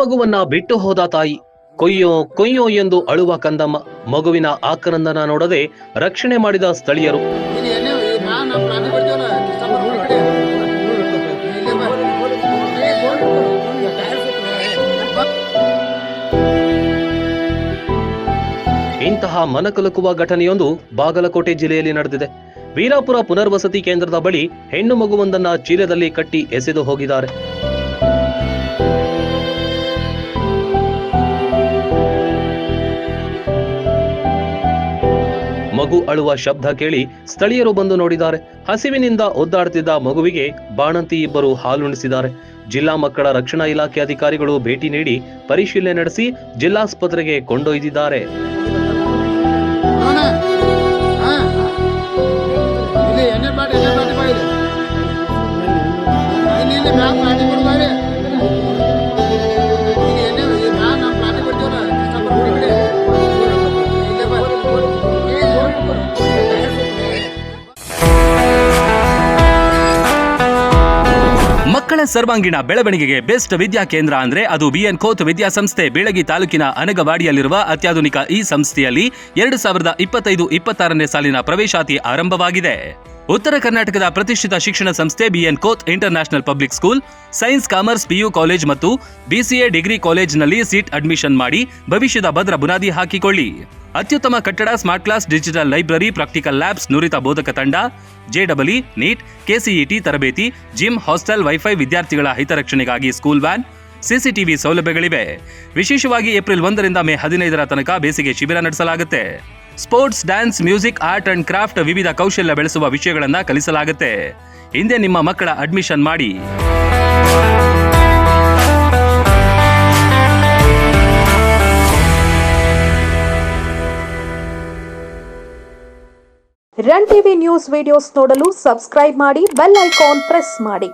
ಮಗುವನ್ನ ಬಿಟ್ಟು ಹೋದ ತಾಯಿ. ಕೊಯ್ಯೋ ಕೊಯ್ಯೋ ಎಂದು ಅಳುವ ಕಂದಮ್ಮ. ಮಗುವಿನ ಆಕ್ರಂದನ ನೋಡದೆ ರಕ್ಷಣೆ ಮಾಡಿದ ಸ್ಥಳೀಯರು. ಇಂತಹ ಮನಕಲುಕುವ ಘಟನೆಯೊಂದು ಬಾಗಲಕೋಟೆ ಜಿಲ್ಲೆಯಲ್ಲಿ ನಡೆದಿದೆ. ವೀರಾಪುರ ಪುನರ್ವಸತಿ ಕೇಂದ್ರದ ಬಳಿ ಹೆಣ್ಣು ಮಗುವೊಂದನ್ನ ಚೀಲದಲ್ಲಿ ಕಟ್ಟಿ ಎಸೆದು ಹೋಗಿದ್ದಾರೆ. ಮಗು ಅಳುವ ಶಬ್ದ ಕೇಳಿ ಸ್ಥಳೀಯರು ಬಂದು ನೋಡಿದ್ದಾರೆ. ಹಸಿವಿನಿಂದ ಒದ್ದಾಡುತ್ತಿದ್ದ ಮಗುವಿಗೆ ಬಾಣಂತಿ ಇಬ್ಬರು ಹಾಲುಣಿಸಿದ್ದಾರೆ. ಜಿಲ್ಲಾ ಮಕ್ಕಳ ರಕ್ಷಣಾ ಇಲಾಖೆ ಅಧಿಕಾರಿಗಳು ಭೇಟಿ ನೀಡಿ ಪರಿಶೀಲನೆ ನಡೆಸಿ ಜಿಲ್ಲಾಸ್ಪತ್ರೆಗೆ ಕೊಂಡೊಯ್ದಿದ್ದಾರೆ. ಮಕ್ಕಳ ಸರ್ವಾಂಗೀಣ ಬೆಳವಣಿಗೆಗೆ ಬೆಸ್ಟ್ ವಿದ್ಯಾ ಕೇಂದ್ರ ಅಂದ್ರೆ ಅದು ಬಿಎನ್ ಕೋತ್ ವಿದ್ಯಾಸಂಸ್ಥೆ. ಬೀಳಗಿ ತಾಲೂಕಿನ ಅನಗವಾಡಿಯಲ್ಲಿರುವ ಅತ್ಯಾಧುನಿಕ ಈ ಸಂಸ್ಥೆಯಲ್ಲಿ 2025-26ನೇ ಸಾಲಿನ ಪ್ರವೇಶಾತಿ ಆರಂಭವಾಗಿದೆ. ಉತ್ತರ ಕರ್ನಾಟಕದ ಪ್ರತಿಷ್ಠಿತ ಶಿಕ್ಷಣ ಸಂಸ್ಥೆ BN Koth international public school science, commerce, PU college ಮತ್ತು ಬಿಸಿಎ ಡಿಗ್ರಿ ಕಾಲೇಜ್ನಲ್ಲಿ ಸೀಟ್ ಅಡ್ಮಿಷನ್ ಮಾಡಿ ಭವಿಷ್ಯದ ಭದ್ರ ಬುನಾದಿ ಹಾಕಿಕೊಳ್ಳಿ. ಅತ್ಯುತ್ತಮ ಕಟ್ಟಡ, smart class, digital library, practical labs, ನುರಿತ ಬೋಧಕ ತಂಡ, ಜೆಡಬ್ಲ್ಇ, ನೀಟ್, ಕೆಸಿಇಟಿ ತರಬೇತಿ, ಜಿಮ್, ಹಾಸ್ಟೆಲ್, ವೈಫೈ, ವಿದ್ಯಾರ್ಥಿಗಳ ಹಿತರಕ್ಷಣೆಗಾಗಿ ಸ್ಕೂಲ್ ವ್ಯಾನ್, ಸಿಸಿಟಿವಿ ಸೌಲಭ್ಯಗಳಿವೆ. ವಿಶೇಷವಾಗಿ ಏಪ್ರಿಲ್ 1ರಿಂದ ಮೇ 15ರ ತನಕ ಬೇಸಿಗೆ ಶಿಬಿರ ನಡೆಸಲಾಗುತ್ತೆ. Sports, dance, music, art and craft, ವಿವಿಧ ಕೌಶಲ್ಯ ಬೆಳೆಸುವ ವಿಷಯಗಳನ್ನು ಕಲಿಸಲಾಗುತ್ತೆ. ಹಿಂದೆ ನಿಮ್ಮ ಮಕ್ಕಳ ಅಡ್ಮಿಷನ್ ಮಾಡಿ. ರನ್ ಟಿವಿ ನ್ಯೂಸ್ ವಿಡಿಯೋಸ್ ನೋಡಲು ಸಬ್ಸ್ಕ್ರೈಬ್ ಮಾಡಿ, ಬೆಲ್ ಐಕಾನ್ ಪ್ರೆಸ್ ಮಾಡಿ.